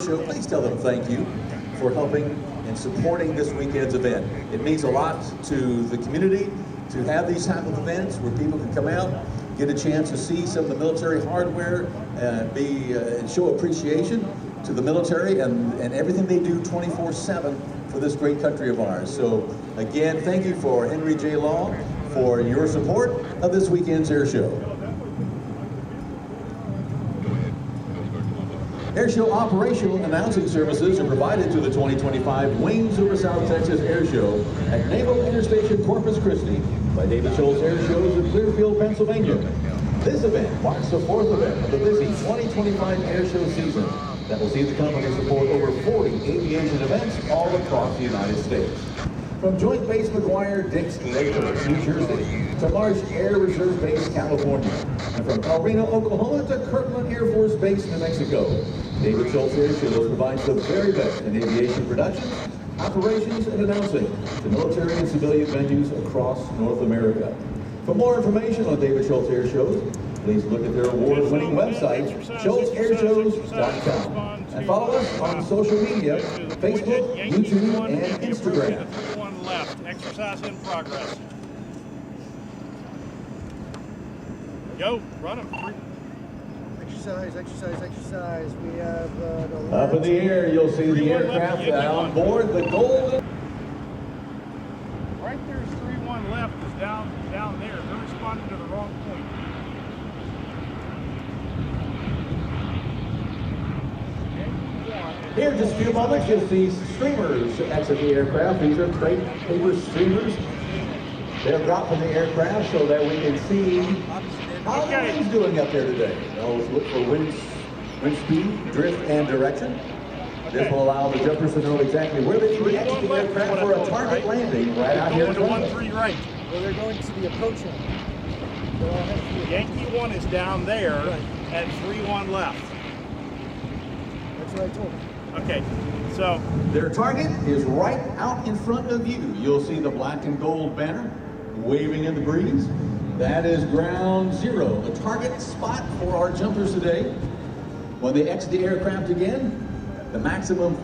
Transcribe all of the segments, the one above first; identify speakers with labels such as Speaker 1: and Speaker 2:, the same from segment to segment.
Speaker 1: Show, please tell them thank you for helping and supporting this weekend's event. It means a lot to the community to have these type of events where people can come out, get a chance to see some of the military hardware, and show appreciation to the military and everything they do 24/7 for this great country of ours. So again, thank you for Henry J. Law for your support of this weekend's air show. Airshow operational announcing services are provided to the 2025 Wings Over South Texas Air Show at Naval Interstation Corpus Christi by David Schultz Air Shows in Clearfield, Pennsylvania. This event marks the fourth event of the busy 2025 air show season that will see the company support over 40 aviation events all across the United States. From Joint Base McGuire-Dix, Lakehurst, New Jersey, to Marsh Air Reserve Base, California, and from El Reno, Oklahoma, to Kirtland Air Force Base, New Mexico, David Schultz Air Shows provides the very best in aviation production, operations, and announcing to military and civilian venues across North America. For more information on David Schultz Air Shows, please look at their award-winning website, schultzairshows.com, and follow us on social media, Facebook, YouTube, and Instagram.
Speaker 2: One left. Exercise in progress. Go, run them.
Speaker 3: Exercise, exercise, exercise. We have the
Speaker 1: Up in the air, you'll see the aircraft on board the Golden.
Speaker 2: Right there's 3-1 left is down there. They're responding to the wrong point.
Speaker 1: Here in just a few moments, you'll see streamers exit the aircraft. These are crate paper streamers. They're dropped from the aircraft so that we can see how the wind's doing up there today. Always look for wind speed, drift, and direction. This will allow the jumpers to know exactly where they need to exit the aircraft for a target landing right out here in front of them.
Speaker 2: 1-3 right.
Speaker 3: Well, they're going to the approach line.
Speaker 2: Yankee 1 is down there, and 3-1 left.
Speaker 3: That's what I told them.
Speaker 2: Okay, so
Speaker 1: Their target is right out in front of you. You'll see the black and gold banner waving in the breeze. That is ground zero, the target spot for our jumpers today. When they exit the aircraft again, the maximum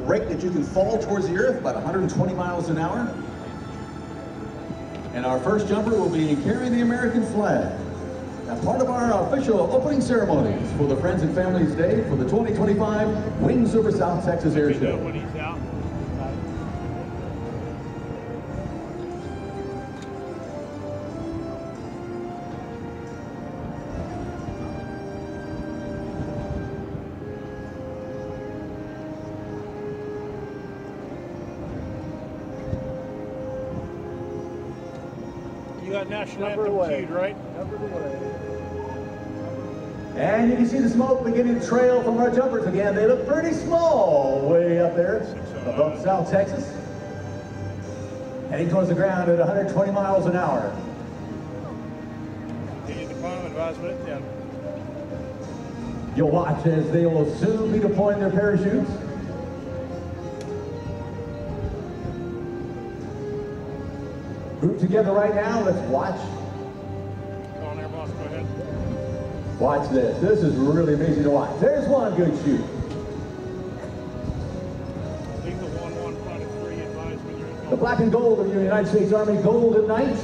Speaker 1: rate that you can fall towards the earth, about 120 miles an hour. And our first jumper will be carrying the American flag. Now, part of our official opening ceremonies for the Friends and Families Day for the 2025 Wings Over South Texas Air Show.
Speaker 2: when he's out. You got national anthem cued, right?
Speaker 1: And you can see the smoke beginning to trail from our jumpers again. They look pretty small way up there above South Texas. Heading towards the ground at 120 miles an hour.
Speaker 2: Continue the climb advisement at 10.
Speaker 1: You'll watch as they will soon be deploying their parachutes. Group together right now, let's watch.
Speaker 2: Go on there, boss, go ahead.
Speaker 1: Watch this. This is really amazing to watch. There's one good shoot.
Speaker 2: Leave the 1-1 front of 3 advisement. You're
Speaker 1: The black and gold of the United States Army Golden Knights.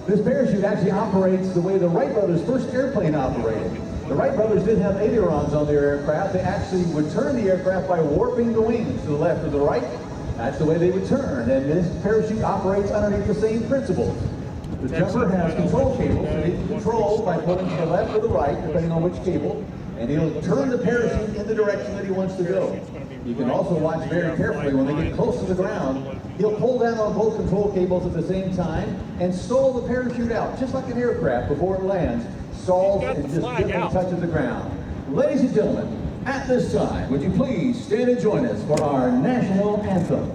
Speaker 1: This parachute actually operates the way the Wright brothers' first airplane operated. The Wright brothers didn't have ailerons on their aircraft. They actually would turn the aircraft by warping the wings to the left or the right. That's the way they would turn, and this parachute operates underneath the same principles. The jumper has control cables that he can control by pulling to the left or the right, depending on which cable, and he'll turn the parachute in the direction that he wants to go. You can also watch very carefully when they get close to the ground. He'll pull down on both control cables at the same time and stall the parachute out, just like an aircraft before it lands, stalls and just gently touches the ground. Ladies and gentlemen, at this time, would you please stand and join us for our national anthem?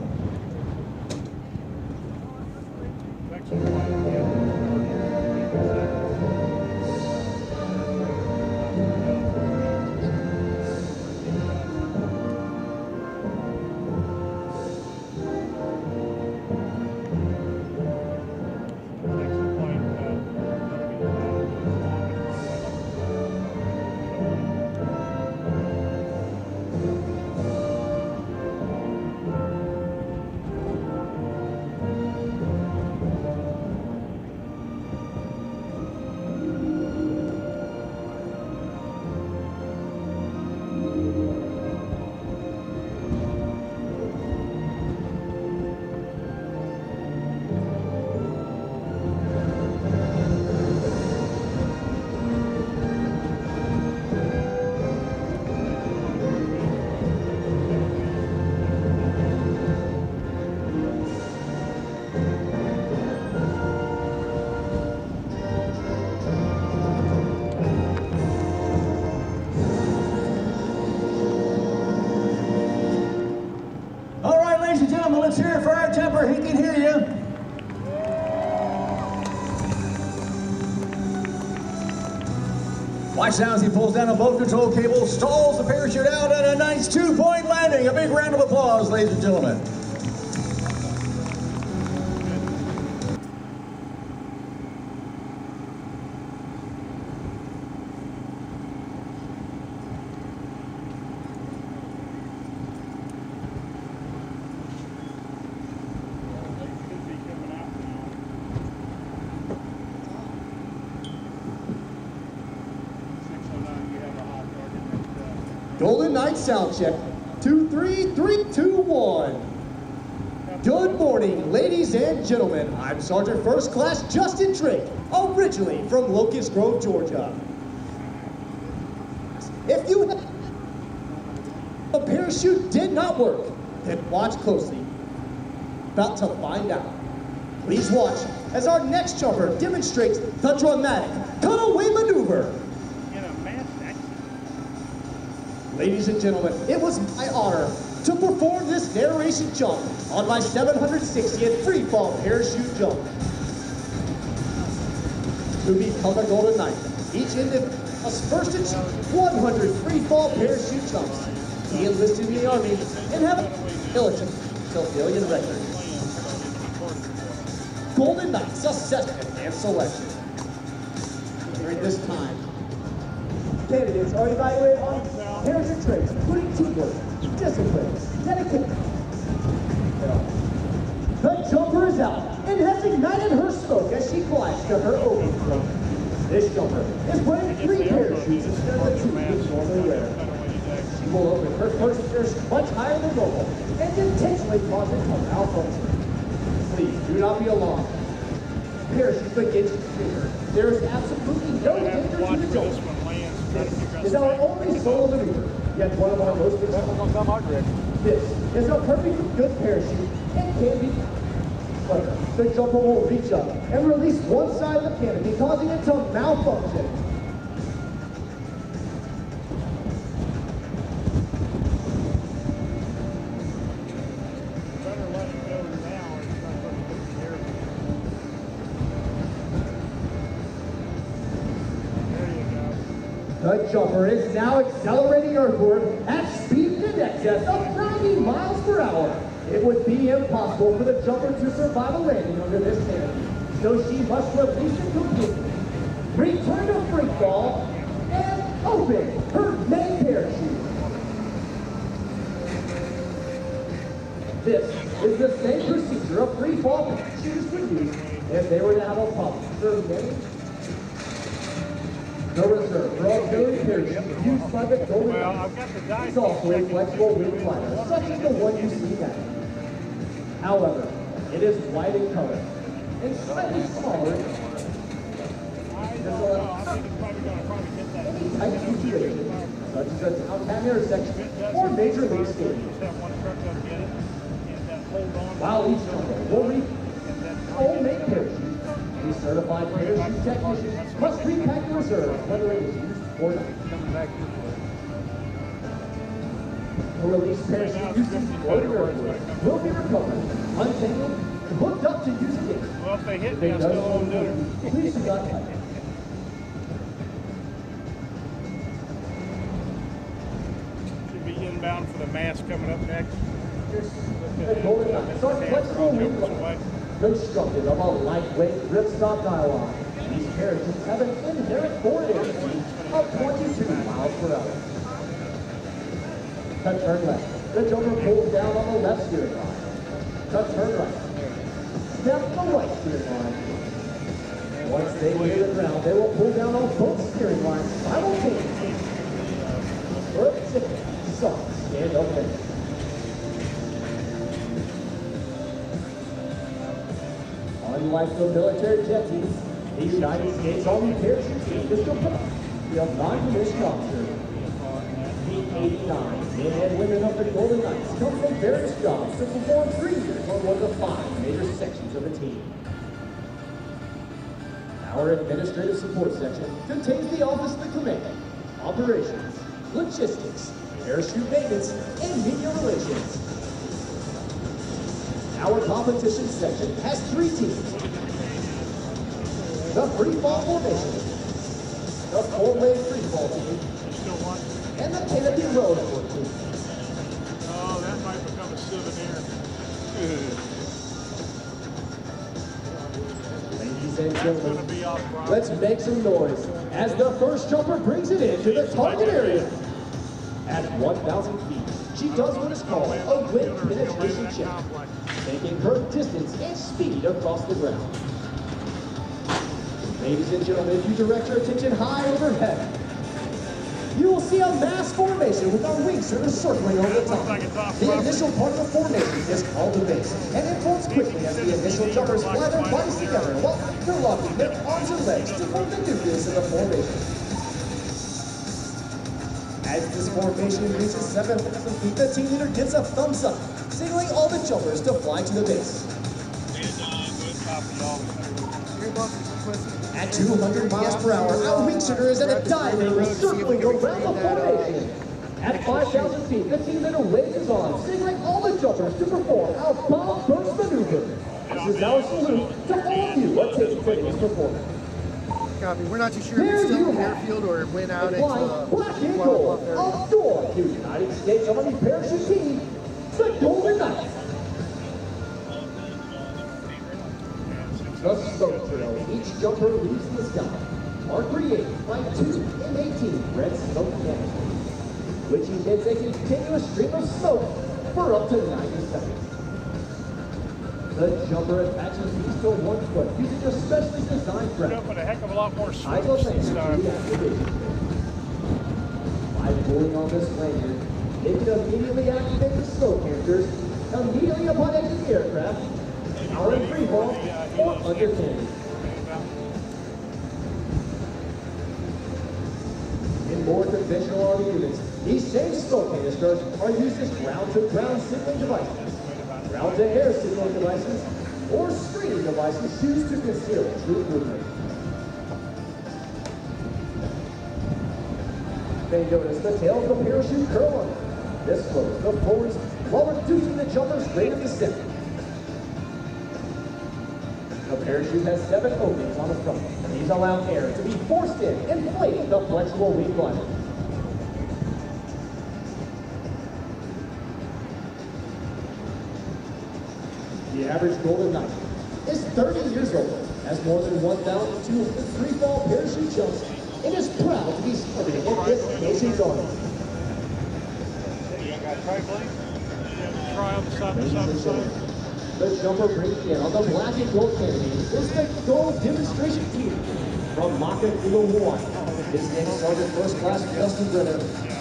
Speaker 1: Watch now as he pulls down a boat control cable, stalls the parachute out, and a nice 2-point landing. A big round of applause, ladies and gentlemen.
Speaker 4: Golden Knight sound check. 2, 3, 3, 2, 1. Good morning, ladies and gentlemen. I'm Sergeant First Class Justin Drake, originally from Locust Grove, Georgia. If a parachute did not work, then watch closely. About to find out. Please watch as our next jumper demonstrates the dramatic cutaway maneuver. Ladies and gentlemen, it was my honor to perform this narration jump on my 760th free fall parachute jump. To become a Golden Knight, each individual must first achieve 100 free fall parachute jumps, be enlisted in the Army, and have a military civilian record. Golden Knights assessment and selection. During this time, candidates are evaluated on parachute traits, including teamwork, discipline, dedication. The jumper is out and has ignited her smoke as she climbs to her opening throw. This jumper is wearing 3 parachutes instead of the 2 we normally wear. She will open her first parachute much higher than normal and intentionally cause it to malfunction. Please do not be alarmed. Parachute begins to trigger. There is absolutely no danger to the jumper. This is our only solo maneuver, yet one of our most exciting. This is a perfectly good parachute and can be clever. The jumper will reach up and release one side of the canopy, causing it to malfunction. The jumper is now accelerating earthward at speeds in excess of 90 miles per hour. It would be impossible for the jumper to survive a landing under this canopy, so she must release it completely, return to free fall, and open her main parachute. This is the same procedure a free fall parachuters would use if they were to have a problem. The reserve for auxiliary parachute used by the Golden Knight is also a flexible wing glider, such as the one you see now. However, it is white in color and slightly smaller in size. This allows any type of situation, such as a downtown intersection or major league stadium. While each jumper will reach all main parachute, the certified parachute technician must repack the reserve whether it is used or not. The released parachute using floating earthwork will be recovered, untangled, and hooked up to use again.
Speaker 2: Well, if they hit me, I still won't do it.
Speaker 4: Please do not touch it.
Speaker 2: Should be inbound for the mass coming up next.
Speaker 4: The Golden Knights are flexible wing gliders, constructed of a lightweight ripstop nylon. These parachutes have an inherent forward air speed of 22 miles per hour. To turn left, the jumper pulls down on the left steering line. To turn right, step the right steering line. Once they near the ground, they will pull down on both steering lines simultaneously. Perfect, soft, stand up there. Unlike the military jet teams, the United States Army parachute team is composed of non-commissioned officers. The 89 men and women of the Golden Knights come from various jobs to perform 3 years on one of the 5 major sections of the team. Our administrative support section contains the Office of the Command, Operations, Logistics, Parachute Maintenance, and Media Relations. Our competition section has 3 teams. The free fall formation, the full-lane free fall team,
Speaker 2: Still one.
Speaker 4: and the canopy road work team.
Speaker 2: Oh, that might become a souvenir.
Speaker 4: Ladies and
Speaker 2: That's going to
Speaker 4: gentlemen,
Speaker 2: be off Broadway.
Speaker 4: let's make some noise as the first jumper brings it into the target area. At 1,000 feet, she does what is called a wind penetration check, taking her distance and speed across the ground. Ladies and gentlemen, if you direct your attention high overhead, you will see a mass formation with our wing service circling over the top. The initial part of the formation is called the base, and it folds quickly as the initial jumpers fly their bodies together while interlocking their arms and legs to form the nucleus of the formation. As this formation reaches 7,000 feet, the team leader gives a thumbs up, signaling all the jumpers to fly to the base. At 200 miles per hour, our wing shooter is at a dive angle circling around the formation. At 5,000 feet, the team leader waves his arms, signaling all the jumpers to perform our bomb burst maneuver. This is our salute to all of you attending today's performance.
Speaker 3: Copy. We're not too sure if it's still in the airfield or it went out into
Speaker 4: Flying black and
Speaker 3: the
Speaker 4: gold,
Speaker 3: bluff area.
Speaker 4: outdoor to United States Army parachute team, the Golden Knights. The smoke trail each jumper leaves in the sky are created by 2 M18 red smoke canisters, which emits a continuous stream of smoke for up to 90 seconds. The jumper attaches these to one foot using a specially designed grab.
Speaker 2: Jumping a heck of a lot more
Speaker 4: Idle
Speaker 2: swoops
Speaker 4: lanyard
Speaker 2: this
Speaker 4: to
Speaker 2: time.
Speaker 4: the activation. By pulling on this lanyard, it can immediately activate the smoke canisters immediately upon entering the aircraft, power in free fall, or under canopy. In more conventional Army units, these same smoke canisters are used as ground-to-ground signaling devices, ground-to-air signaling devices, or screening devices used to conceal troop movement. They notice the tail of the parachute curl under. This flows the forwards while reducing the jumper's rate of descent. The parachute has 7 openings on the front. These allow air to be forced in, inflating the flexible wing glider. The average Golden Knight is 30 years old, has more than 1,200 free-fall parachute jumps, and is proud to be serving in this nation's army.
Speaker 2: You got try blade? Yeah, try on the side, the
Speaker 4: Ladies
Speaker 2: side,
Speaker 4: and
Speaker 2: the side.
Speaker 4: gentlemen, the jumper brings in on the black and gold canopy is the gold demonstration team from Maka Kilo Hawaii. His name is Sergeant First Class Justin Brenner.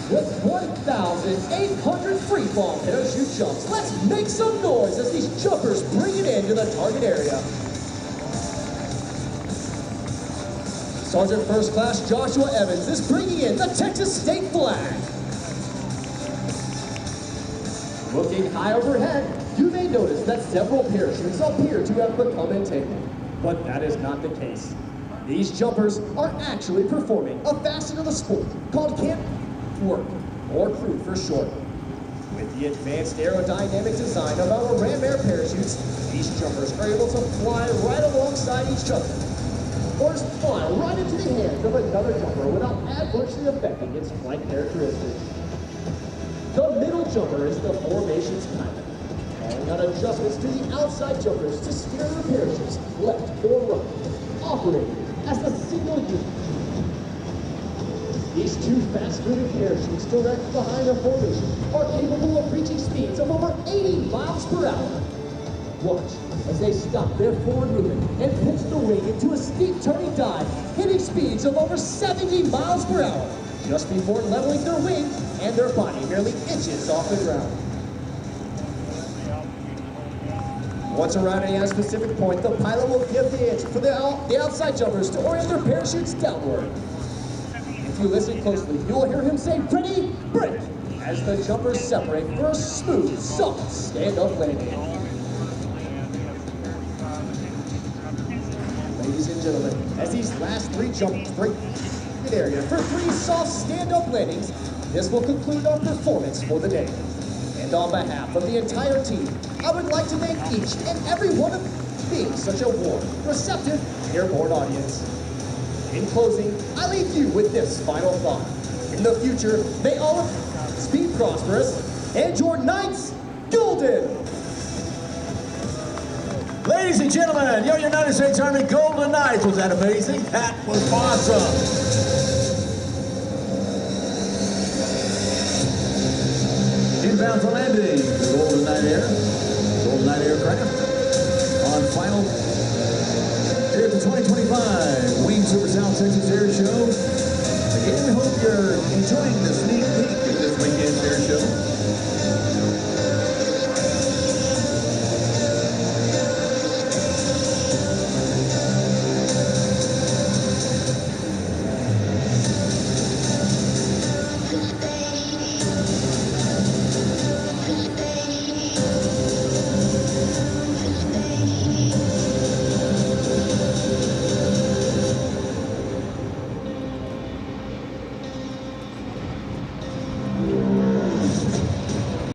Speaker 4: With 1,800 free fall parachute jumps, let's make some noise as these jumpers bring it into the target area. Sergeant First Class Joshua Evans is bringing in the Texas state flag. Looking high overhead, you may notice that several parachutes appear to have become entangled, but that is not the case. These jumpers are actually performing a facet of the sport called camp work, or crew for short. With the advanced aerodynamic design of our ram air parachutes, these jumpers are able to fly right alongside each other, or just fly right into the hands of another jumper without adversely affecting its flight characteristics. The middle jumper is the formation's pilot, calling out adjustments to the outside jumpers to steer the parachutes left or right, operating as the signal unit. These 2 fast-moving parachutes direct behind the formation are capable of reaching speeds of over 80 miles per hour. Watch as they stop their forward movement and pitch the wing into a steep turning dive, hitting speeds of over 70 miles per hour, just before leveling their wing and their body merely inches off the ground. Once around a specific point, the pilot will give the inch for the outside jumpers to orient their parachutes downward. If you listen closely, you will hear him say, "Ready, break," as the jumpers separate for a smooth, soft stand-up landing. Ladies and gentlemen, as these last 3 jumpers break the area for 3 soft stand-up landings, this will conclude our performance for the day. And on behalf of the entire team, I would like to thank each and every one of you for being such a warm, receptive, airborne audience. In closing, I leave you with this final thought. In the future, may all of you be prosperous and your nights golden.
Speaker 1: Ladies and gentlemen, your United States Army Golden Knights. Was that amazing? That was awesome. Inbound to landing, the Golden Knight aircraft on final here at the 2025 Wings over South Texas Air Show. Again, we hope you're enjoying the sneak